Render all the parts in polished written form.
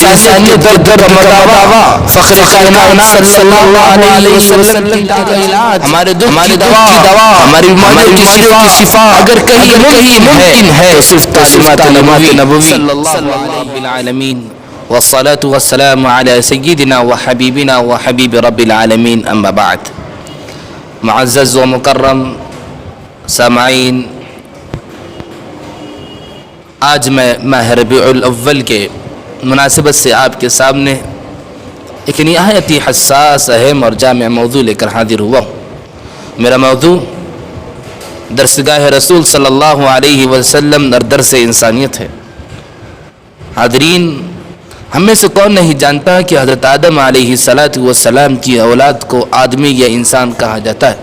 انسانیت کے درد کا دعوا، فخر کائنات صلی اللہ علیہ وسلم کا علاج، ہمارے دکھ کی دوا، ہماری بیماریوں کی شفا اگر کہیں ممکن ہے تو صرف تعلیمات نبوی صلی اللہ علیہ العالمین. والصلاة والسلام على سيدنا وحبيبنا وحبيب رب العالمين. اما بعد، معزز و مکرم سامعین، آج میں ماہ ربیع الاول کے مناسبت سے آپ کے سامنے ایک نہایت ہی حساس، اہم اور جامع موضوع لے کر حاضر ہوا ہوں. میرا موضوع درسگاہ رسول صلی اللہ علیہ وسلم اور درس انسانیت ہے. حاضرین، ہم میں سے کون نہیں جانتا کہ حضرت آدم علیہ السلام کی اولاد کو آدمی یا انسان کہا جاتا ہے،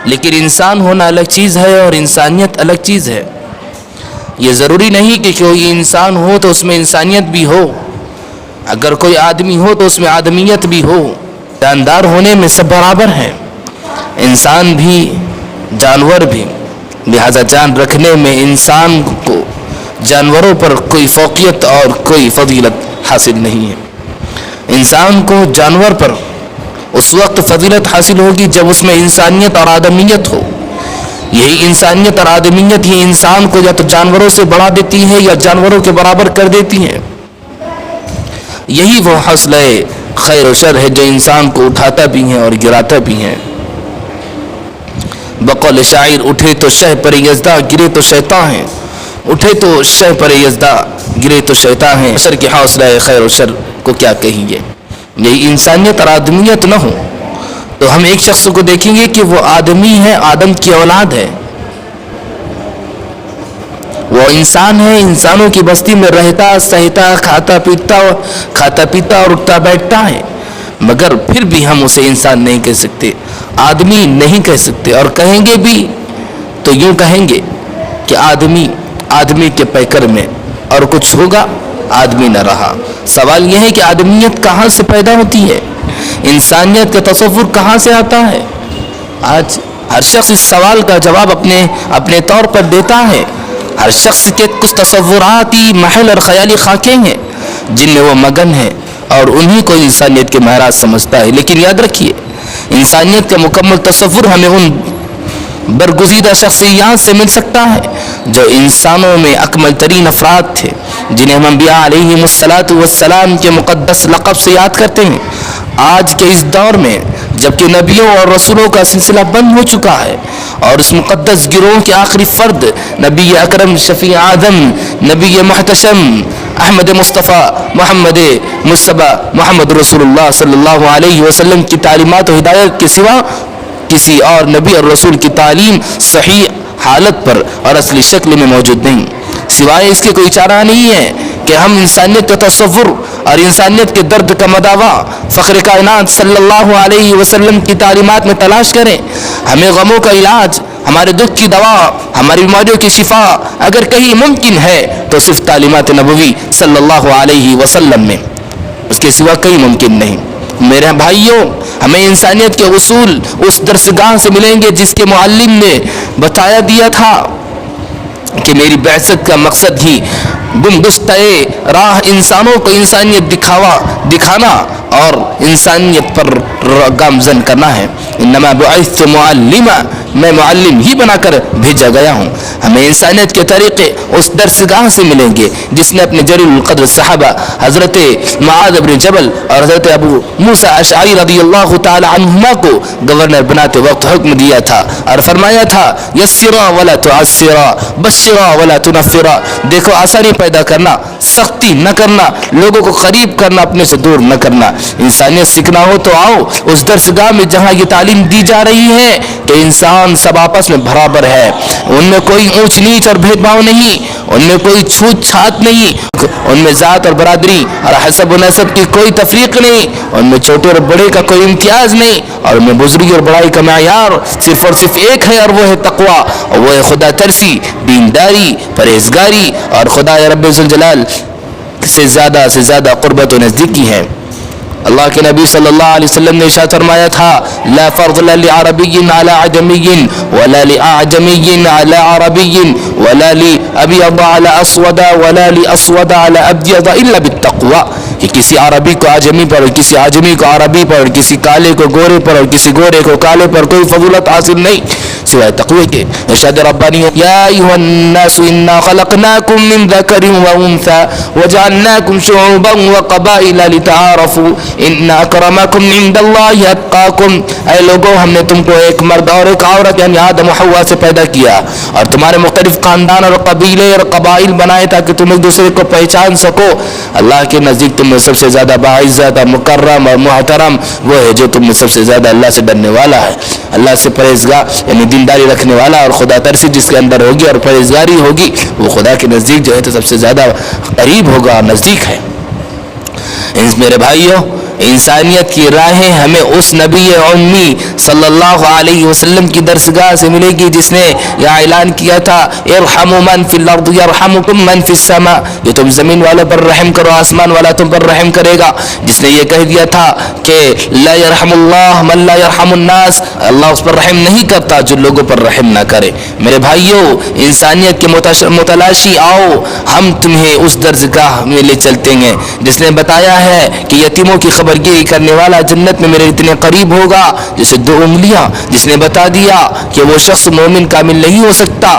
لیکن انسان ہونا الگ چیز ہے اور انسانیت الگ چیز ہے. یہ ضروری نہیں کہ کوئی انسان ہو تو اس میں انسانیت بھی ہو، اگر کوئی آدمی ہو تو اس میں آدمیت بھی ہو. جاندار ہونے میں سب برابر ہیں، انسان بھی جانور بھی، لہذا جان رکھنے میں انسان کو جانوروں پر کوئی فوقیت اور کوئی فضیلت حاصل نہیں ہے. انسان کو جانور پر اس وقت فضیلت حاصل ہوگی جب اس میں انسانیت اور آدمیت ہو. یہی انسانیت اور آدمیت ہی انسان کو یا تو جانوروں سے بڑھا دیتی ہے یا جانوروں کے برابر کر دیتی ہے. یہی وہ حوصلہ خیر و شر ہے جو انسان کو اٹھاتا بھی ہے اور گراتا بھی ہے. بقول شاعر، اٹھے تو شہ پر یزدہ، گرے تو شیطان ہیں. اٹھے تو شہ پر یزدہ، گرے تو شیطان ہیں. شر کے حوصلہ خیر و شر کو کیا کہیں گے؟ یہی انسانیت اور آدمیت نہ ہو تو ہم ایک شخص کو دیکھیں گے کہ وہ آدمی ہے، آدم کی اولاد ہے، وہ انسان ہے، انسانوں کی بستی میں رہتا سہتا، کھاتا پیتا اور اٹھتا بیٹھتا ہے، مگر پھر بھی ہم اسے انسان نہیں کہہ سکتے، آدمی نہیں کہہ سکتے. اور کہیں گے بھی تو یوں کہیں گے کہ آدمی کے پیکر میں اور کچھ ہوگا، آدمی نہ رہا. سوال یہ ہے کہ آدمیت کہاں سے پیدا ہوتی ہے؟ انسانیت کا تصور کہاں سے آتا ہے؟ آج ہر شخص اس سوال کا جواب اپنے طور پر دیتا ہے. ہر شخص کے کچھ تصوراتی محل اور خیالی خاکیں ہیں جن میں وہ مگن ہے اور انہی کو انسانیت کے معراج سمجھتا ہے. لیکن یاد رکھیے، انسانیت کا مکمل تصور ہمیں ان برگزیدہ شخصیات سے مل سکتا ہے جو انسانوں میں اکمل ترین افراد تھے، جنہیں ہم انبیاء علیہم السلام کے مقدس لقب سے یاد کرتے ہیں. آج کے اس دور میں جبکہ نبیوں اور رسولوں کا سلسلہ بند ہو چکا ہے اور اس مقدس گروہ کے آخری فرد نبی اکرم شفیع اعظم نبی محتشم احمد مصطفیٰ محمد رسول اللہ صلی اللہ علیہ وسلم کی تعلیمات و ہدایت کے سوا کسی اور نبی اور رسول کی تعلیم صحیح حالت پر اور اصلی شکل میں موجود نہیں. سوائے اس کے کوئی چارہ نہیں ہے کہ ہم انسانیت کا تصور اور انسانیت کے درد کا مداوا فخر کائنات صلی اللہ علیہ وسلم کی تعلیمات میں تلاش کریں. ہمیں غموں کا علاج، ہمارے دکھ کی دوا، ہماری بیماریوں کی شفا اگر کہیں ممکن ہے تو صرف تعلیمات نبوی صلی اللہ علیہ وسلم میں، اس کے سوا کہیں ممکن نہیں. میرے بھائیوں، ہمیں انسانیت کے اصول اس درسگاہ سے ملیں گے جس کے معلم نے بتایا دیا تھا کہ میری بعثت کا مقصد ہی گمگشتہ راہ انسانوں کو انسانیت دکھانا اور انسانیت پر گامزن کرنا ہے. انما بعثت معلما، میں معلم ہی بنا کر بھیجا گیا ہوں. ہمیں انسانیت کے طریقے اس درسگاہ سے ملیں گے جس نے اپنے جلیل القدر صحابہ حضرت معاذ بن جبل اور حضرت ابو موسیٰ اشعری رضی اللہ تعالی عنہما کو گورنر بناتے وقت حکم دیا تھا اور فرمایا تھا، یسرا ولا تعسرا، بشرا ولا تنفرا. دیکھو، آسانی پیدا کرنا، سختی نہ کرنا، لوگوں کو قریب کرنا، اپنے سے دور نہ کرنا. انسانیت سیکھنا ہو تو آؤ اس درسگاہ میں جہاں یہ تعلیم دی جا رہی ہے کہ انسان سب آپس میں برابر ہے، ان میں کوئی اونچ نیچ اور بھید بھاؤ نہیں، ان میں کوئی چھوت چھات نہیں، ان میں ذات اور برادری اور حسب و نسب کی کوئی تفریق نہیں، ان میں چھوٹے اور بڑے کا کوئی امتیاز نہیں، اور ان میں بزرگی اور بڑائی کا معیار صرف اور صرف ایک ہے اور وہ ہے تقوی، اور وہ ہے خدا ترسی، دینداری، پرہیزگاری اور خدا رب ذوالجلال سے زیادہ قربت و نزدیکی ہے. اللہ کے نبی صلی اللہ علیہ وسلم نے ارشاد فرمایا تھا لا فضل لعربی علی عجمی ولا لأعجمی علی عربی ولا لأبیض علی اسود ولا لأسود علی ابیض الا بالتقوی، کہ کسی عربی کو اعجمی پر، کسی اعجمی کو عربی پر، کسی کالے کو گورے پر اور کسی گورے کو کالے پر کوئی فضیلت حاصل نہیں سوائے تقوی کے۔ ارشاد ربانی ہے یا ایھا الناس انا خلقناکم من ذکر وانثى وجعلناکم شعوبا وقبائل لتعارفوا ان اکرمکم عند اللہ اتقاکم، اے لوگوں ہم نے تم کو ایک مرد اور ایک عورت یعنی آدم و حوا سے پیدا کیا اور تمہارے مختلف خاندان اور قبیلے اور قبائل بنائے تاکہ تم ایک دوسرے کو پہچان سکو۔ اللہ کے نزدیک تم میں سب سے زیادہ باعزت اور مکرم اور محترم وہ ہے جو تم میں سب سے زیادہ اللہ سے ڈرنے والا ہے، اللہ سے پرہیزگار یعنی دینداری رکھنے والا اور خدا ترسی جس کے اندر ہوگی اور پرہیزگاری ہوگی وہ خدا کے نزدیک جو ہے تو سب سے زیادہ قریب ہوگا اور نزدیک ہے۔ میرے بھائیوں، انسانیت کی راہیں ہمیں اس نبی امی صلی اللہ علیہ وسلم کی درسگاہ سے ملے گی جس نے یہ اعلان کیا تھا ارحموا من فی الارض یرحمکم من فی السماء، کہ تم زمین والوں پر رحم کرو آسمان والا تم پر رحم کرے گا، جس نے یہ کہہ دیا تھا کہ لا یرحم اللہ من لا یرحم الناس، اللہ اس پر رحم نہیں کرتا جو لوگوں پر رحم نہ کرے۔ میرے بھائیوں، انسانیت کے متلاشی آؤ ہم تمہیں اس درسگاہ میں لے چلتے ہیں جس نے بتایا ہے کہ یتیموں کی خبر گیری کرنے والا جنت میں میرے اتنے قریب ہوگا جسے 2 انگلیاں، جس نے بتا دیا کہ وہ شخص مومن کامل نہیں ہو سکتا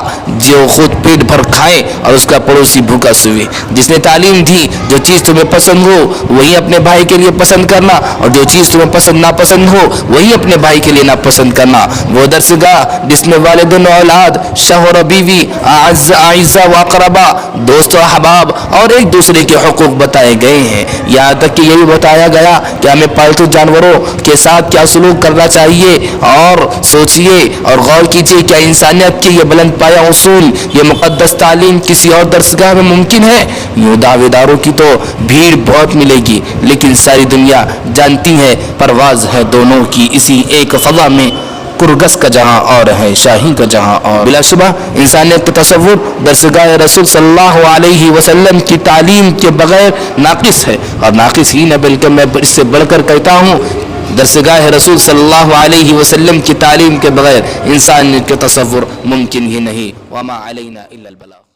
جو خود پیٹ بھر کھائے اور اس کا پڑوسی بھوکا سوئے، جس نے تعلیم دی جو چیز تمہیں پسند ہو وہی اپنے بھائی کے لیے پسند کرنا اور جو چیز تمہیں پسند ناپسند ہو وہی اپنے بھائی کے لیے ناپسند کرنا، وہ درسگاہ جس میں والدین و اولاد، شوہر و بیوی، اعزہ و اقربا، دوست و احباب اور ایک دوسرے کے حقوق بتائے گئے ہیں، یہاں تک کہ یہ بھی بتایا گیا کہ ہمیں پالتو جانوروں کے ساتھ کیا سلوک کرنا چاہیے، اور سوچئے اور غور کیجئے کیا انسانیت کے یہ بلند پایہ اصول، یہ مقدس تعلیم کسی اور درسگاہ میں ممکن ہے؟ یوں دعوے داروں کی تو بھیڑ بہت ملے گی لیکن ساری دنیا جانتی ہے پرواز ہے دونوں کی اسی ایک فضا میں، کرگس کا جہاں اور ہے شاہی کا جہاں اور۔ بلا شبہ انسانیت کا تصور درسگاہ رسول صلی اللہ علیہ وسلم کی تعلیم کے بغیر ناقص ہے، اور ناقص ہی نہ بلکہ میں اس سے بڑھ کر کہتا ہوں درسگاہ رسول صلی اللہ علیہ وسلم کی تعلیم کے بغیر انسانیت کا تصور ممکن ہی نہیں۔ وما علینا الا البلاغ۔